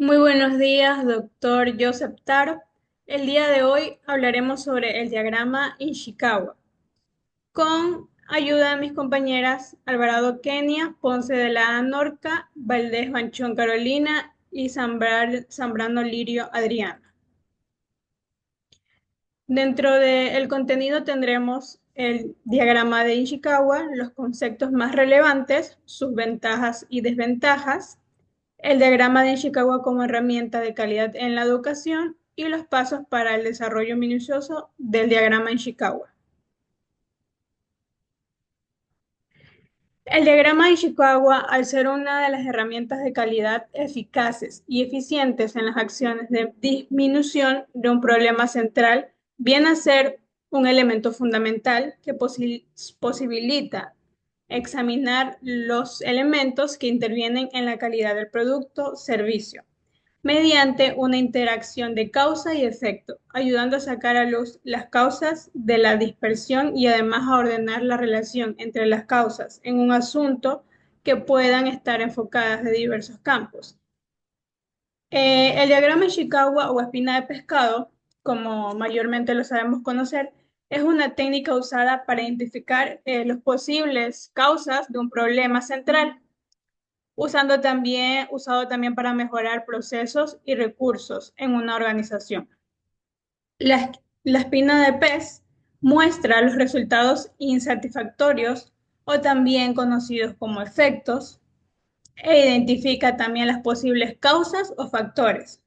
Muy buenos días, doctor Joseph Taro. El día de hoy hablaremos sobre el diagrama Ishikawa, con ayuda de mis compañeras Alvarado Kenia, Ponce de la Norca, Valdés Banchón Carolina y Zambrano Lirio Adriana. Dentro del contenido tendremos el diagrama de Ishikawa, los conceptos más relevantes, sus ventajas y desventajas, el diagrama de Ishikawa como herramienta de calidad en la educación y los pasos para el desarrollo minucioso del diagrama Ishikawa. El diagrama de Ishikawa, al ser una de las herramientas de calidad eficaces y eficientes en las acciones de disminución de un problema central, viene a ser un elemento fundamental que posibilita examinar los elementos que intervienen en la calidad del producto, servicio mediante una interacción de causa y efecto, ayudando a sacar a luz las causas de la dispersión y además a ordenar la relación entre las causas en un asunto que puedan estar enfocadas de diversos campos. El diagrama Ishikawa o espina de pescado, como mayormente lo sabemos conocer, es una técnica usada para identificar las posibles causas de un problema central usado también para mejorar procesos y recursos en una organización. La, la espina de pez muestra los resultados insatisfactorios o también conocidos como efectos e identifica también las posibles causas o factores.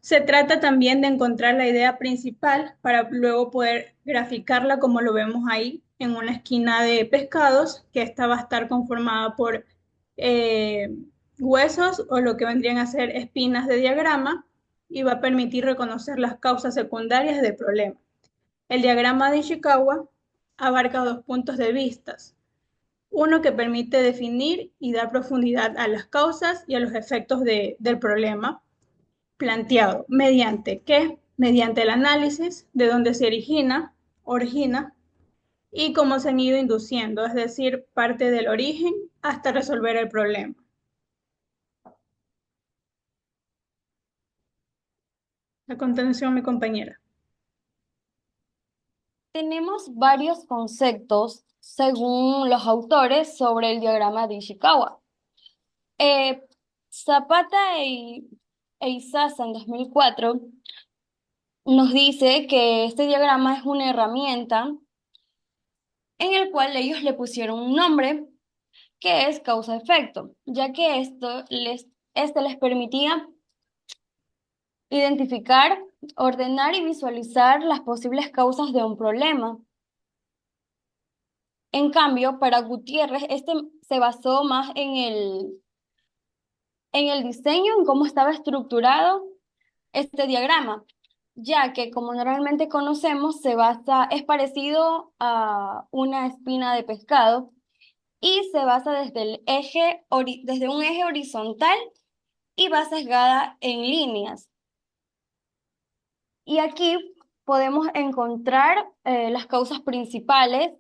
Se trata también de encontrar la idea principal para luego poder graficarla como lo vemos ahí en una esquina de pescados, que esta va a estar conformada por eh, huesos o lo que vendrían a ser espinas de diagrama y va a permitir reconocer las causas secundarias del problema. El diagrama de Ishikawa abarca dos puntos de vista. Uno que permite definir y dar profundidad a las causas y a los efectos del problema planteado. ¿Mediante qué? Mediante el análisis de dónde se origina y cómo se han ido induciendo, es decir, parte del origen hasta resolver el problema. A continuación, mi compañera. Tenemos varios conceptos, según los autores, sobre el diagrama de Ishikawa. Eh, Zapata e Izaza en 2004 nos dice que este diagrama es una herramienta en el cual ellos le pusieron un nombre que es causa-efecto, ya que este les permitía identificar, ordenar y visualizar las posibles causas de un problema. En cambio, para Gutiérrez, este se basó más en el diseño, en cómo estaba estructurado este diagrama, ya que como normalmente conocemos, es parecido a una espina de pescado y se basa desde un eje horizontal y va sesgada en líneas. Y aquí podemos encontrar las causas principales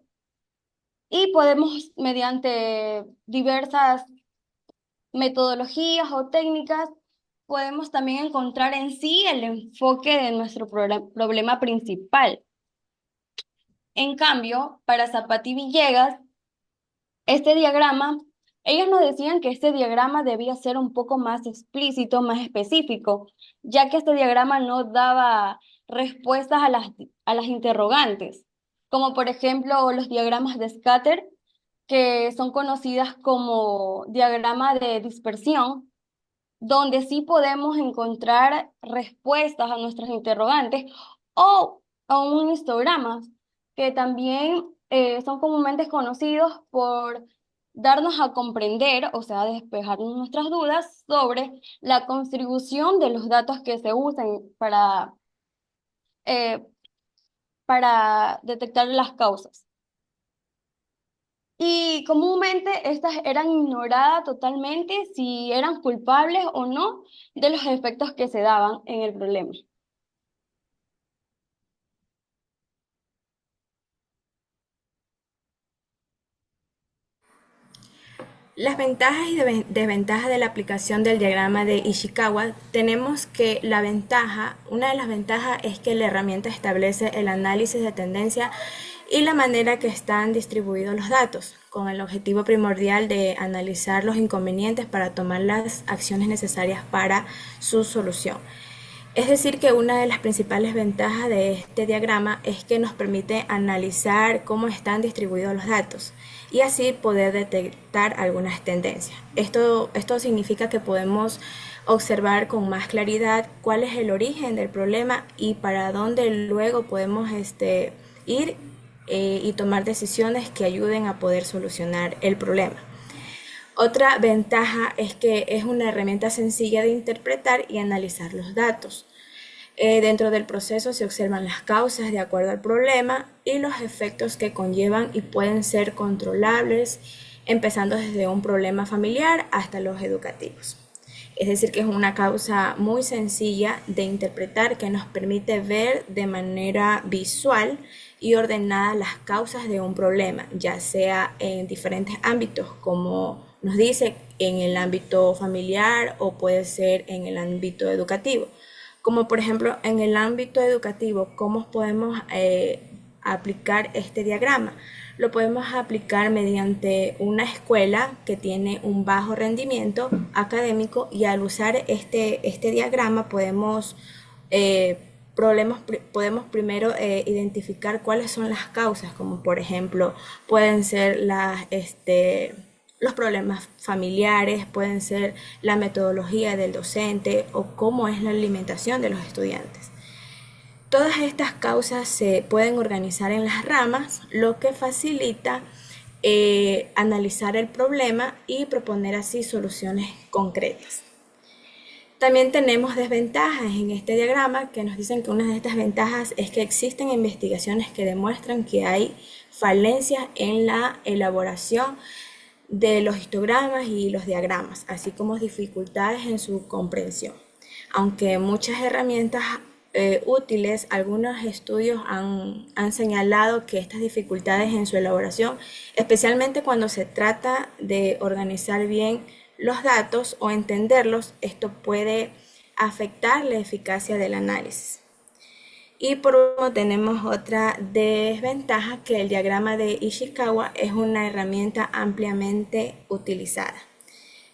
y podemos, mediante diversas metodologías o técnicas, podemos también encontrar en sí el enfoque de nuestro problema principal. En cambio, para Zapati Villegas, este diagrama, ellos nos decían que este diagrama debía ser un poco más explícito, más específico, ya que este diagrama no daba respuestas a las interrogantes, como por ejemplo los diagramas de scatter, que son conocidas como diagrama de dispersión, donde sí podemos encontrar respuestas a nuestras interrogantes o a un histograma, que también son comúnmente conocidos por darnos a comprender, o sea, despejar nuestras dudas sobre la contribución de los datos que se usan eh, para detectar las causas. Y comúnmente estas eran ignoradas totalmente si eran culpables o no de los efectos que se daban en el problema. Las ventajas y desventajas de la aplicación del diagrama de Ishikawa, tenemos que una de las ventajas es que la herramienta establece el análisis de tendencia y la manera que están distribuidos los datos, con el objetivo primordial de analizar los inconvenientes para tomar las acciones necesarias para su solución. Es decir, que una de las principales ventajas de este diagrama es que nos permite analizar cómo están distribuidos los datos y así poder detectar algunas tendencias. Esto significa que podemos observar con más claridad cuál es el origen del problema y para dónde luego podemos ir y tomar decisiones que ayuden a poder solucionar el problema. Otra ventaja es que es una herramienta sencilla de interpretar y analizar los datos. Dentro del proceso se observan las causas de acuerdo al problema y los efectos que conllevan y pueden ser controlables, empezando desde un problema familiar hasta los educativos. Es decir, que es una causa muy sencilla de interpretar que nos permite ver de manera visual y ordenada las causas de un problema, ya sea en diferentes ámbitos, como nos dice, en el ámbito familiar o puede ser en el ámbito educativo. Como por ejemplo en el ámbito educativo, ¿cómo podemos aplicar este diagrama? Lo podemos aplicar mediante una escuela que tiene un bajo rendimiento académico y al usar este diagrama eh, podemos primero identificar cuáles son las causas, como por ejemplo pueden ser los problemas familiares, pueden ser la metodología del docente o cómo es la alimentación de los estudiantes. Todas estas causas se pueden organizar en las ramas, lo que facilita analizar el problema y proponer así soluciones concretas. También tenemos desventajas en este diagrama que nos dicen que una de estas ventajas es que existen investigaciones que demuestran que hay falencias en la elaboración de los histogramas y los diagramas, así como dificultades en su comprensión. Aunque muchas herramientas útiles, algunos estudios han señalado que estas dificultades en su elaboración, especialmente cuando se trata de organizar bien los datos o entenderlos, esto puede afectar la eficacia del análisis. Y por último tenemos otra desventaja, que el diagrama de Ishikawa es una herramienta ampliamente utilizada.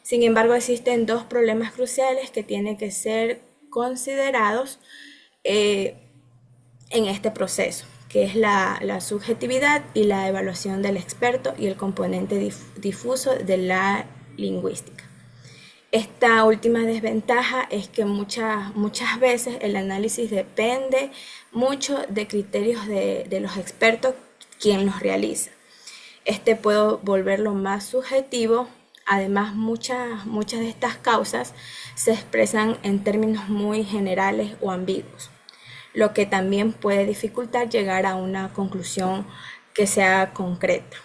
Sin embargo, existen dos problemas cruciales que tienen que ser considerados en este proceso, que es la subjetividad y la evaluación del experto y el componente difuso de la lingüística. Esta última desventaja es que muchas veces el análisis depende mucho de criterios de los expertos quien los realiza. Este puede volverlo más subjetivo. Además, muchas de estas causas se expresan en términos muy generales o ambiguos, lo que también puede dificultar llegar a una conclusión que sea concreta.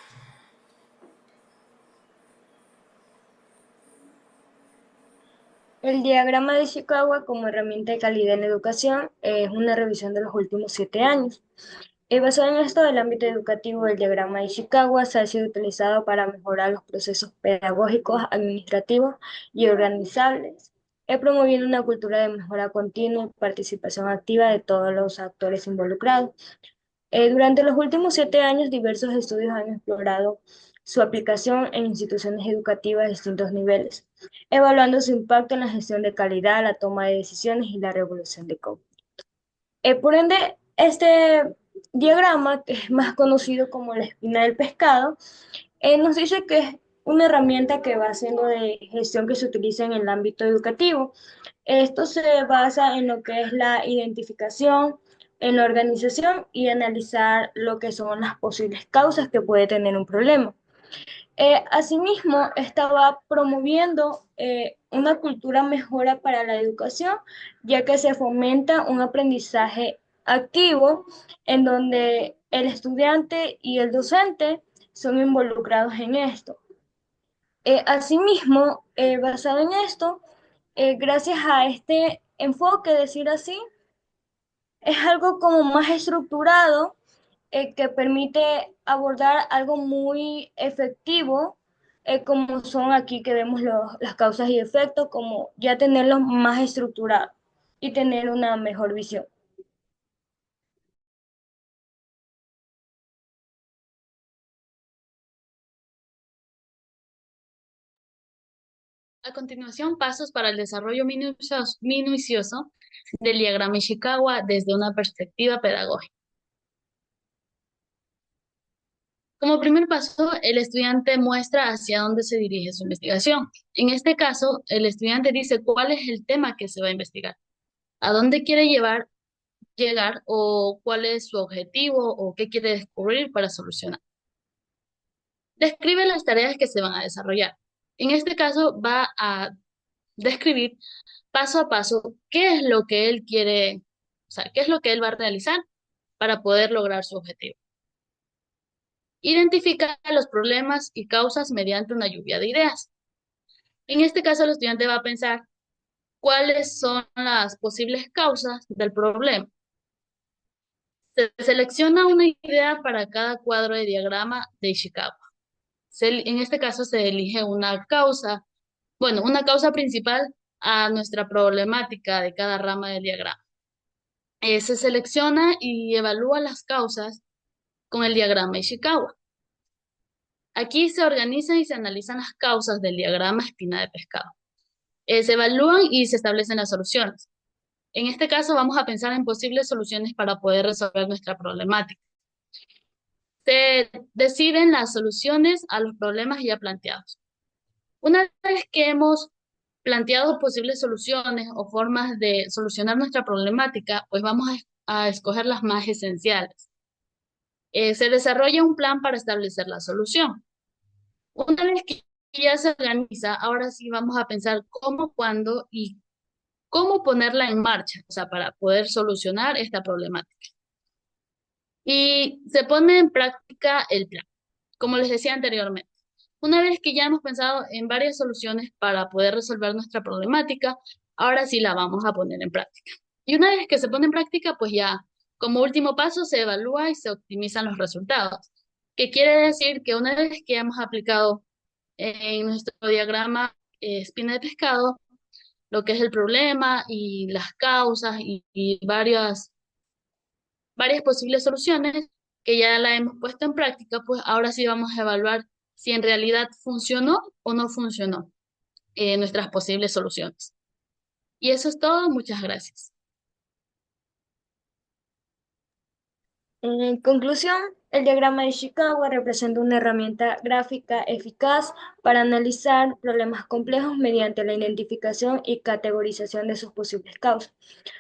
El diagrama de Ishikawa como herramienta de calidad en la educación es una revisión de los últimos 7 años. Basado en esto, el ámbito educativo del diagrama de Ishikawa se ha sido utilizado para mejorar los procesos pedagógicos, administrativos y organizables, promoviendo una cultura de mejora continua y participación activa de todos los actores involucrados. Durante los últimos 7 años, diversos estudios han explorado su aplicación en instituciones educativas de distintos niveles, evaluando su impacto en la gestión de calidad, la toma de decisiones y la regulación de código. Por ende, este diagrama, que es más conocido como la espina del pescado, nos dice que es una herramienta que va siendo de gestión que se utiliza en el ámbito educativo. Esto se basa en lo que es la identificación, en la organización y analizar lo que son las posibles causas que puede tener un problema. Asimismo, estaba promoviendo una cultura mejora para la educación, ya que se fomenta un aprendizaje activo en donde el estudiante y el docente son involucrados en esto. Asimismo, basado en esto, gracias a este enfoque, decir así, es algo como más estructurado que permite abordar algo muy efectivo como son aquí que vemos las causas y efectos, como ya tenerlos más estructurados y tener una mejor visión. A continuación, pasos para el desarrollo minucioso del diagrama Ishikawa desde una perspectiva pedagógica. Como primer paso, el estudiante muestra hacia dónde se dirige su investigación. En este caso, el estudiante dice cuál es el tema que se va a investigar, a dónde quiere llegar o cuál es su objetivo o qué quiere descubrir para solucionar. Describe las tareas que se van a desarrollar. En este caso, va a describir paso a paso qué es lo que él quiere, o sea, qué es lo que él va a realizar para poder lograr su objetivo. Identifica los problemas y causas mediante una lluvia de ideas. En este caso, el estudiante va a pensar cuáles son las posibles causas del problema. Se selecciona una idea para cada cuadro de diagrama de Ishikawa. En este caso se elige una causa, bueno, una causa principal a nuestra problemática de cada rama del diagrama. Se selecciona y evalúa las causas con el diagrama Ishikawa. Aquí se organizan y se analizan las causas del diagrama espina de pescado. Se evalúan y se establecen las soluciones. En este caso vamos a pensar en posibles soluciones para poder resolver nuestra problemática. Se deciden las soluciones a los problemas ya planteados. Una vez que hemos planteado posibles soluciones o formas de solucionar nuestra problemática, pues vamos a escoger las más esenciales. Se desarrolla un plan para establecer la solución. Una vez que ya se organiza, ahora sí vamos a pensar cómo, cuándo y cómo ponerla en marcha, o sea, para poder solucionar esta problemática. Y se pone en práctica el plan, como les decía anteriormente. Una vez que ya hemos pensado en varias soluciones para poder resolver nuestra problemática, ahora sí la vamos a poner en práctica. Y una vez que se pone en práctica, pues ya como último paso se evalúa y se optimizan los resultados. Que quiere decir que una vez que hemos aplicado en nuestro diagrama espina de pescado, lo que es el problema y las causas y varias posibles soluciones que ya la hemos puesto en práctica, pues ahora sí vamos a evaluar si en realidad funcionó o no funcionó nuestras posibles soluciones. Y eso es todo. Muchas gracias. En conclusión, el diagrama de Ishikawa representa una herramienta gráfica eficaz para analizar problemas complejos mediante la identificación y categorización de sus posibles causas.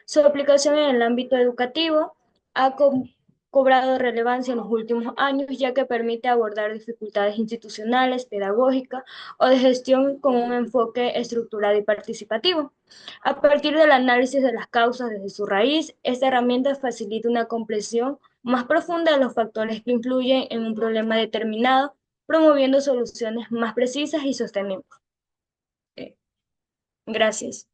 Su aplicación en el ámbito educativo ha cobrado relevancia en los últimos años, ya que permite abordar dificultades institucionales, pedagógicas o de gestión con un enfoque estructurado y participativo. A partir del análisis de las causas desde su raíz, esta herramienta facilita una comprensión más profunda de los factores que influyen en un problema determinado, promoviendo soluciones más precisas y sostenibles. Eh, Gracias.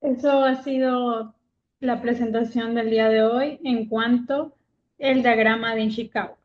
Eso ha sido la presentación del día de hoy en cuanto al diagrama de Ishikawa.